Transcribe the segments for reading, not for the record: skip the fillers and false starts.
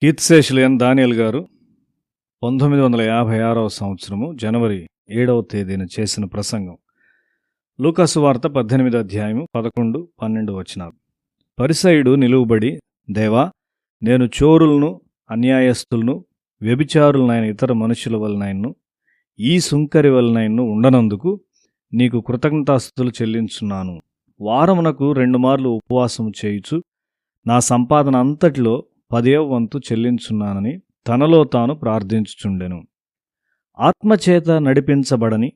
కీర్తిశేషులైన దానియేలు గారు 1956వ సంవత్సరము జనవరి 7వ తేదీన చేసిన ప్రసంగం. లూకాసు వార్త 18వ అధ్యాయము 11, 12 వచనాలు. పరిసయ్యుడు నిలువబడి, దేవా, నేను చోరులను, అన్యాయస్తులను, వ్యభిచారులనైన ఇతర మనుషుల వలనైనను, ఈ సుంకరి వలనైనను ఉండనందుకు నీకు కృతజ్ఞతాస్తుతులు చెల్లించున్నాను. వారమునకు 2 మార్లు ఉపవాసము చేయుచు నా సంపాదన అంతటిలో 10వ వంతు చెల్లించున్నానని తనలో తాను ప్రార్థించుచుండెను. ఆత్మచేత నడిపించబడని,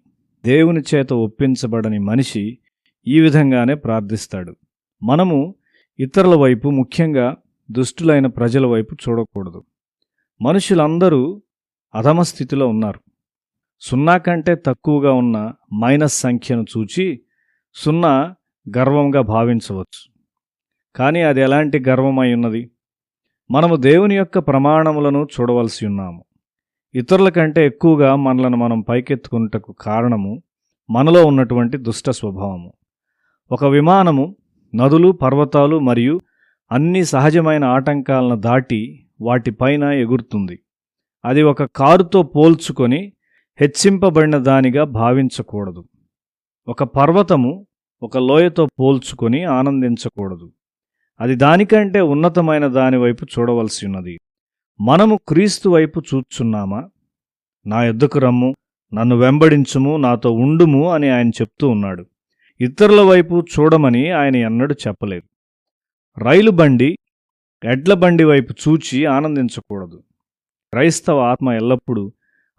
దేవుని చేత ఒప్పించబడని మనిషి ఈ విధంగానే ప్రార్థిస్తాడు. మనము ఇతరుల వైపు, ముఖ్యంగా దుష్టులైన ప్రజల వైపు చూడకూడదు. మనుషులందరూ అధమ స్థితిలో ఉన్నారు. 0 కంటే తక్కువగా ఉన్న మైనస్ సంఖ్యను చూచి 0 గర్వంగా భావించవచ్చు. కానీ అది ఎలాంటి గర్వమై ఉన్నది? మనము దేవుని యొక్క ప్రమాణములను చూడవలసి ఉన్నాము. ఇతరుల కంటే ఎక్కువగా మనలను మనం పైకెత్తుకున్నటకు కారణము మనలో ఉన్నటువంటి దుష్ట స్వభావము. ఒక విమానము నదులు, పర్వతాలు మరియు అన్ని సహజమైన ఆటంకాలను దాటి వాటిపైన ఎగురుతుంది. అది ఒక కారుతో పోల్చుకొని హెచ్చింపబడిన దానిగా భావించకూడదు. ఒక పర్వతము ఒక లోయతో పోల్చుకొని ఆనందించకూడదు. అది దానికంటే ఉన్నతమైన దాని వైపు చూడవలసి ఉన్నది. మనము క్రీస్తు వైపు చూచున్నామా? నా యొద్దకు రమ్ము, నన్ను వెంబడించుము, నాతో ఉండుము అని ఆయన చెప్తూ ఉన్నాడు. ఇతరుల వైపు చూడమని ఆయన ఎన్నడూ చెప్పలేదు. రైలు బండి, ఎడ్ల బండి వైపు చూచి ఆనందించకూడదు. క్రైస్తవ ఆత్మ ఎల్లప్పుడూ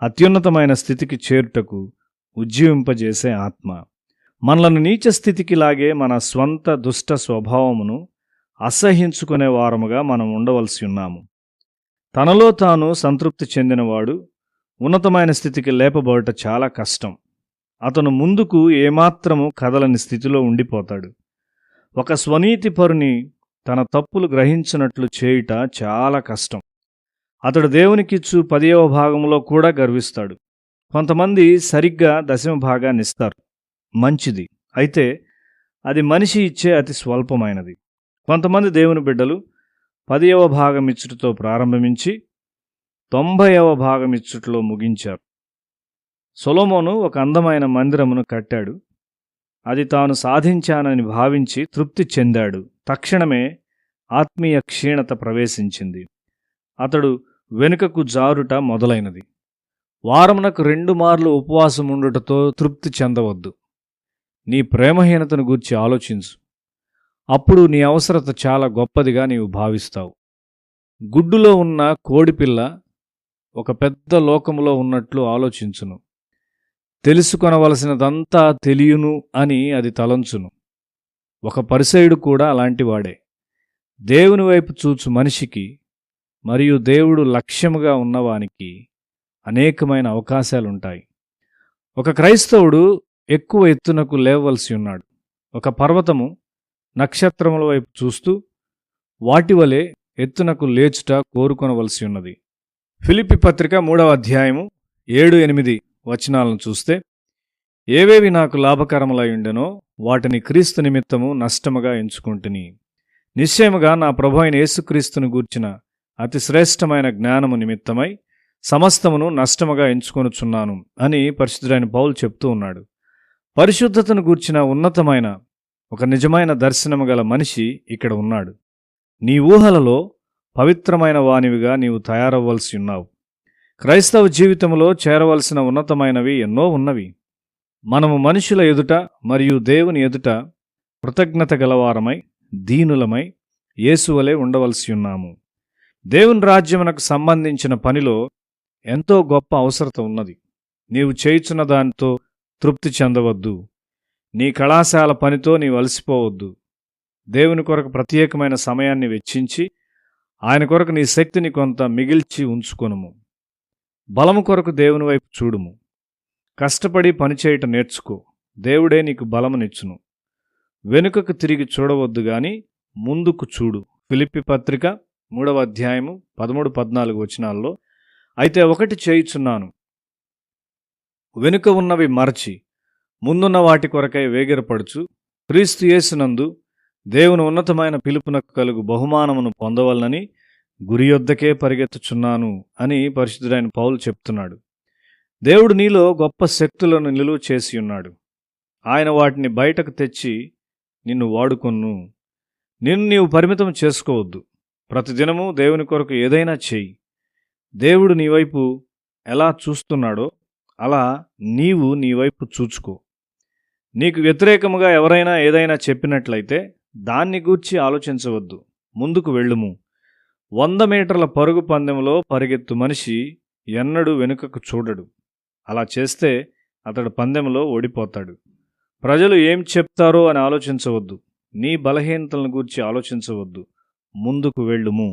అత్యున్నతమైన స్థితికి చేరుటకు ఉజ్జీవింపజేసే ఆత్మ. మనలను నీచ స్థితికి లాగే మన స్వంత దుష్ట స్వభావమును అసహించుకునే వారముగా మనం ఉండవలసి ఉన్నాము. తనలో తాను సంతృప్తి చెందినవాడు ఉన్నతమైన స్థితికి లేపబడట చాలా కష్టం. అతను ముందుకు ఏమాత్రము కదలని స్థితిలో ఉండిపోతాడు. ఒక స్వనీతిపరుని తన తప్పులు గ్రహించినట్లు చేయుట చాలా కష్టం. అతడు దేవునికిచ్చు 10వ భాగంలో కూడా గర్విస్తాడు. కొంతమంది సరిగ్గా 10వ భాగాన్ని ఇస్తారు, మంచిది. అయితే అది మనిషి ఇచ్చే అతి స్వల్పమైనది. కొంతమంది దేవుని బిడ్డలు 10వ భాగం ఇచ్చుటతో ప్రారంభించి 90వ భాగం ఇచ్చుటలో ముగించారు. సొలొమోను ఒక అందమైన మందిరమును కట్టాడు. అది తాను సాధించానని భావించి తృప్తి చెందాడు. తక్షణమే ఆత్మీయ క్షీణత ప్రవేశించింది. అతడు వెనుకకు జారుట మొదలైనది. వారమునకు 2 మార్లు ఉపవాసం ఉండుటతో తృప్తి చెందవద్దు. నీ ప్రేమహీనతను గూర్చి ఆలోచించు. అప్పుడు నీ అవసరత చాలా గొప్పదిగా నీవు భావిస్తావు. గుడ్డులో ఉన్న కోడిపిల్ల ఒక పెద్ద లోకములో ఉన్నట్లు ఆలోచించును. తెలుసుకొనవలసినదంతా తెలియను అని అది తలంచును. ఒక పరిసయ్యుడు కూడా అలాంటివాడే. దేవుని వైపు చూచు మనిషికి మరియు దేవుడు లక్ష్యముగా ఉన్నవానికి అనేకమైన అవకాశాలుంటాయి. ఒక క్రైస్తవుడు ఎక్కువ ఎత్తునకు లేవలసి ఉన్నాడు. ఒక పర్వతము నక్షత్రముల వైపు చూస్తూ వాటి వలె ఎత్తునకు లేచుట కోరుకొనవలసి ఉన్నది. ఫిలిప్పీ పత్రిక 3వ అధ్యాయము 7-8 వచనాలను చూస్తే, ఏవేవి నాకు లాభకరములై ఉండెనో వాటిని క్రీస్తు నిమిత్తము నష్టముగా ఎంచుకుంటుని, నిశ్చయముగా నా ప్రభువైన యేసుక్రీస్తును గూర్చిన అతి శ్రేష్టమైన జ్ఞానము నిమిత్తమై సమస్తమును నష్టముగా ఎంచుకొనుచున్నాను అని పరిశుద్ధుడైన పౌలు చెప్తూ ఉన్నాడు. పరిశుద్ధతను గూర్చిన ఉన్నతమైన ఒక నిజమైన దర్శనము గల మనిషి ఇక్కడ ఉన్నాడు. నీ ఊహలలో పవిత్రమైన వానివిగా నీవు తయారవ్వలసి ఉన్నావు. క్రైస్తవ జీవితంలో చేరవలసిన ఉన్నతమైనవి ఎన్నో ఉన్నవి. మనము మనుషుల ఎదుట మరియు దేవుని ఎదుట కృతజ్ఞత గలవారమై, దీనులమై, యేసువలే ఉండవలసి ఉన్నాము. దేవుని రాజ్యమునకు సంబంధించిన పనిలో ఎంతో గొప్ప అవసరత ఉన్నది. నీవు చేయుచున్న దానితో తృప్తి చెందవద్దు. నీ కళాశాల పనితో నీవు అలసిపోవద్దు. దేవుని కొరకు ప్రత్యేకమైన సమయాన్ని వెచ్చించి ఆయన కొరకు నీ శక్తిని కొంత మిగిల్చి ఉంచుకొనుము. బలము కొరకు దేవుని వైపు చూడుము. కష్టపడి పనిచేయట నేర్చుకో. దేవుడే నీకు బలమునిచ్చును. వెనుకకు తిరిగి చూడవద్దు గాని ముందుకు చూడు. ఫిలిప్పీ పత్రిక 3వ అధ్యాయము 13-14 వచనాల్లో, అయితే ఒకటి చేయుచున్నాను, వెనుక ఉన్నవి మరచి ముందున్న వాటి కొరకై వేగిరపడుచు క్రీస్తు యేసునందు దేవుని ఉన్నతమైన పిలుపునకు కలుగు బహుమానమును పొందవలనని గురి యొద్దకే పరిగెత్తుచున్నాను అని పరిశుద్ధుడైన పౌలు చెప్తున్నాడు. దేవుడు నీలో గొప్ప శక్తులను నిలువ చేసి ఉన్నాడు. ఆయన వాటిని బయటకు తెచ్చి నిన్ను వాడుకొను. నిన్ను నీవు పరిమితం చేసుకోవద్దు. ప్రతిదినము దేవుని కొరకు ఏదైనా చెయ్యి. దేవుడు నీ వైపు ఎలా చూస్తున్నాడో అలా నీవు నీ వైపు చూచుకో. నీకు వ్యతిరేకముగా ఎవరైనా ఏదైనా చెప్పినట్లయితే దాన్ని గూర్చి ఆలోచించవద్దు. ముందుకు వెళ్ళుము. 100 మీటర్ల పరుగు పందెంలో పరిగెత్తు మనిషి ఎన్నడూ వెనుకకు చూడడు. అలా చేస్తే అతడు పందెంలో ఓడిపోతాడు. ప్రజలు ఏం చెప్తారో అని ఆలోచించవద్దు. నీ బలహీనతలను గూర్చి ఆలోచించవద్దు. ముందుకు వెళ్ళుము.